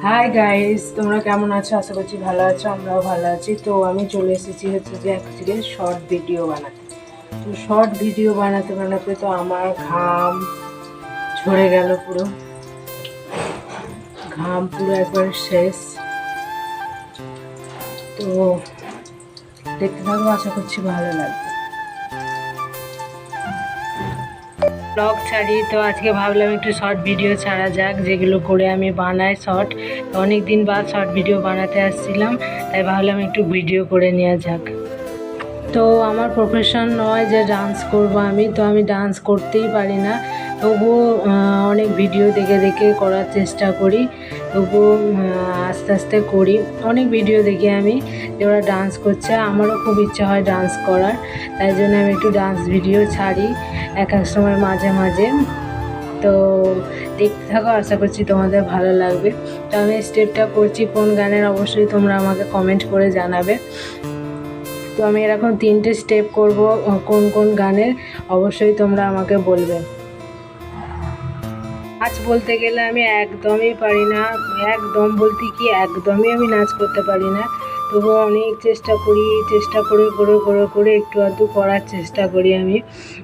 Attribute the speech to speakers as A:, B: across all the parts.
A: Hi guys, তোমরা কেমন আছো? আশা করছি ভালো আছো, আমরাও ভালো আছি। তো আমি চলে এসেছি হচ্ছে যে অ্যাকচুয়ালি শর্ট ভিডিও বানাতে। তো শর্ট ভিডিও বানাতে বানাতে তো আমার ঘাম ঝরে গেল, পুরো ঘাম পুরো একবার শেষ। তো দেখতে থাকবো, আশা করছি ভালো লাগবে। ব্লগ ছাড়ি তো আজকে ভাবলাম একটু শর্ট ভিডিও ছাড়া যাক, যেগুলো করে আমি বানাই শর্ট। অনেক দিন বাদ শর্ট ভিডিও বানাতে আসছিলাম, তাই ভাবলাম একটু ভিডিও করে নেওয়া যাক। তো আমার প্রফেশন নয় যে ডান্স করব আমি, তো আমি ডান্স করতেই পারি না। তবুও অনেক ভিডিও দেখে দেখে করার চেষ্টা করি, তবুও আস্তে আস্তে করি। অনেক ভিডিও দেখি আমি যে ওরা ডান্স করছে, আমারও খুব ইচ্ছা হয় ডান্স করার, তাই জন্য আমি একটু ডান্স ভিডিও ছাড়ি এক এক সময় মাঝে মাঝে। তো দেখতে থাকো, আশা করছি তোমাদের ভালো লাগবে। তো আমি স্টেপটা করছি কোন গানের, অবশ্যই তোমরা আমাকে কমেন্ট করে জানাবে। তো আমি এরকম 3টে স্টেপ করব, কোন কোন গানের অবশ্যই তোমরা আমাকে বলবে। নাচ বলতে গেলে আমি একদমই পারি না, একদম বলতে কি একদমই আমি নাচ করতে পারি না। তবুও অনেক চেষ্টা করি, চেষ্টা করে করে করে করে একটু আধটু করার চেষ্টা করি আমি।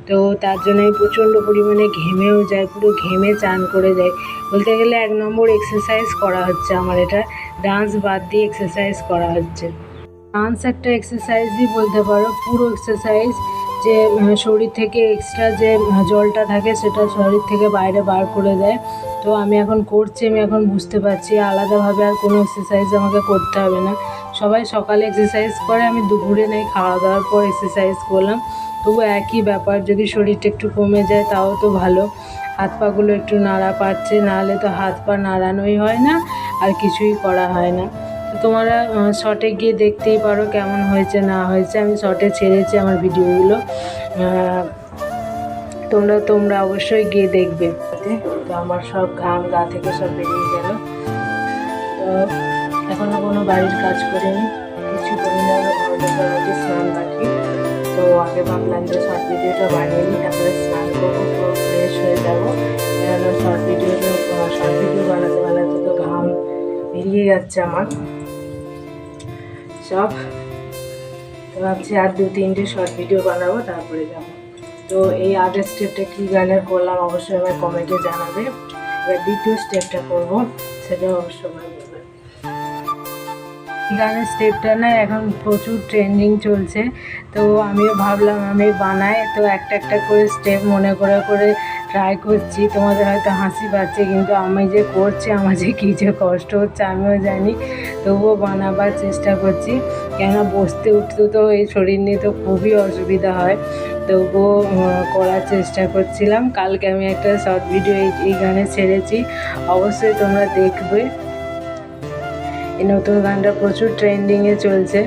A: তো তার জন্য আমি প্রচণ্ড পরিমাণে ঘেমেও যাই, পুরো ঘেমে চান করে যাই। বলতে গেলে 1 নম্বর এক্সারসাইজ করা হচ্ছে আমার, এটা ডান্স বাদ দিয়ে এক্সারসাইজ করা হচ্ছে। ডান্স একটা এক্সারসাইজই বলতে পারো, পুরো এক্সারসাইজ। যে শরীর থেকে এক্সট্রা যে জলটা থাকে সেটা শরীর থেকে বাইরে বার করে দেয়। তো আমি এখন করছি, আমি এখন বুঝতে পারছি আলাদাভাবে আর কোনো এক্সারসাইজ আমাকে করতে হবে না। সবাই সকালে এক্সারসাইজ করে, আমি দুপুরে নেই খাওয়া দাওয়ার পর এক্সারসাইজ করলাম। তবু একই ব্যাপার, যদি শরীরটা একটু কমে যায় তাও তো ভালো। হাত পাগুলো একটু নাড়া পাচ্ছে, নাহলে তো হাত পা নাড়ানোই হয় না, আর কিছুই করা হয় না। তো তোমরা শর্টে গিয়ে দেখতেই পারো কেমন হয়েছে না হয়েছে। আমি শর্টে ছেড়েছি আমার ভিডিওগুলো, তোমরা অবশ্যই গিয়ে দেখবে। তো আমার সব ঘাম গা থেকে সব বেরিয়ে গেল। তো এখনও কোনো বাড়ির কাজ করিনি, কিছু করি না, ঘর মোটামুটি স্নান বাকি। তো আগে ভাবলাম যে শর্ট ভিডিওটা বানিয়ে নিই, তারপরে স্নান করবো, পুরো ফ্রেশ হয়ে যাবো। কেননা শর্ট ভিডিও বানাতে বানাতে তো ঘাম বেরিয়ে যাচ্ছে আমার সব। তো ভাবছি আর 2-3টে শর্ট ভিডিও বানাবো, তারপরে যাবো। তো এই আগের স্টেপটা কী গানের করলাম অবশ্যই আমার কমেন্টে জানাবে। এবার দ্বিতীয় স্টেপটা করবো, সেটাও অবশ্যই আমার বলবে। গানের স্টেপটা না এখন প্রচুর ট্রেন্ডিং চলছে, তো আমিও ভাবলাম আমি বানাই। তো একটা একটা করে স্টেপ মনে করে করে ট্রাই করছি। তোমাদের হয়তো হাসি পাচ্ছে, কিন্তু আমি যে করছি আমার যে কী যে কষ্ট হচ্ছে আমিও জানি, তবুও বানাবার চেষ্টা করছি। কেননা বসতে উঠতে তো এই শরীর নিয়ে তো খুবই অসুবিধা হয়, তবুও করার চেষ্টা করছিলাম। কালকে আমি একটা শর্ট ভিডিও এই গানে ছেড়েছি, অবশ্যই তোমরা দেখবে। এই নতুন গানটা প্রচুর ট্রেন্ডিংয়ে চলছে।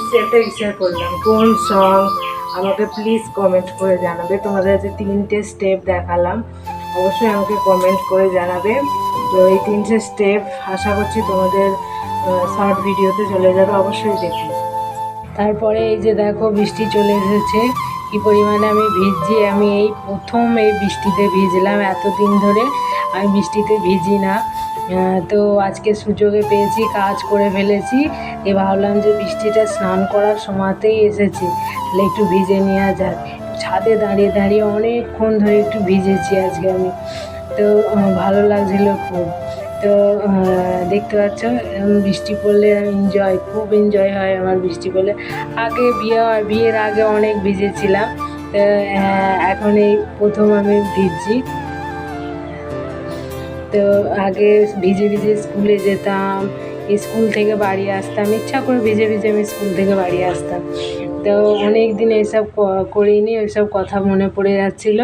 A: স্টেপটা শেয়ার করলাম, কোন সং আমাকে প্লিজ কমেন্ট করে জানাবে। তোমাদের যে 3টে স্টেপ দেখালাম অবশ্যই আমাকে কমেন্ট করে জানাবে। তো এই 3টে স্টেপ আশা করছি তোমাদের শর্ট ভিডিওতে চলে যাবে, অবশ্যই দেখো। তারপরে এই যে দেখো বৃষ্টি চলে এসেছে, কি পরিমাণে আমি ভিজছি। আমি এই প্রথম এই বৃষ্টিতে ভিজলাম, এতদিন ধরে আমি বৃষ্টিতে ভিজি না। তো আজকে সুযোগে পেয়েছি, কাজ করে ফেলেছি, ভাবলাম যে বৃষ্টিটা স্নান করার সময়তেই এসেছি, তাহলে একটু ভিজে নেওয়া যাক। ছাদে দাঁড়িয়ে দাঁড়িয়ে অনেকক্ষণ ধরে একটু ভিজেছি আজকে আমি, তো ভালো লাগছিল খুব। তো দেখতে পাচ্ছ বৃষ্টি পড়লে খুব এনজয় হয় আমার বৃষ্টি পড়লে। আগে বিয়ের আগে অনেক ভিজেছিলাম, তো এখন এই প্রথম আমি ভিজছি। তো আগে ভিজে ভিজে স্কুলে যেতাম, স্কুল থেকে বাড়ি আসতাম, ইচ্ছা করে ভিজে ভিজে আমি স্কুল থেকে বাড়ি আসতাম। তো অনেক দিন এইসব করিনি, ওইসব কথা মনে পড়ে যাচ্ছিল।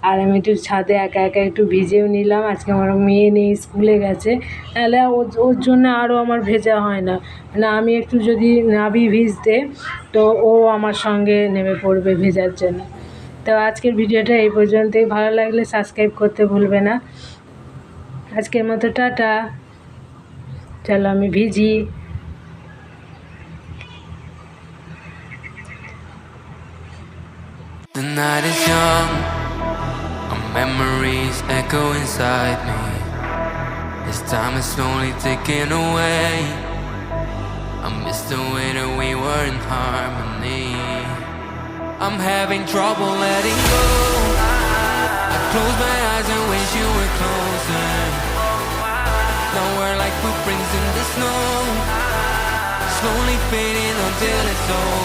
A: আর আমি একটু ছাদে একা একা একটু ভিজেও নিলাম। আজকে আমার মেয়ে নেই, স্কুলে গেছে, নাহলে ওর জন্য আরও আমার ভেজা হয় না। না আমি একটু যদি নাবি ভিজতে, তো ও আমার সঙ্গে নেমে পড়বে ভেজার জন্য। তো আজকের ভিডিওটা এই পর্যন্তই। ভালো লাগলে সাবস্ক্রাইব করতে ভুলবে না। আজকের মতো টাটা। চলো আমি ভিজি।
B: The night is young, our memories echo inside me. As time is slowly ticking away, I miss the way that we were in harmony. I'm having trouble letting go. I close my eyes and wish you were closer. Now we're like footprints in the snow, slowly fading until it's over.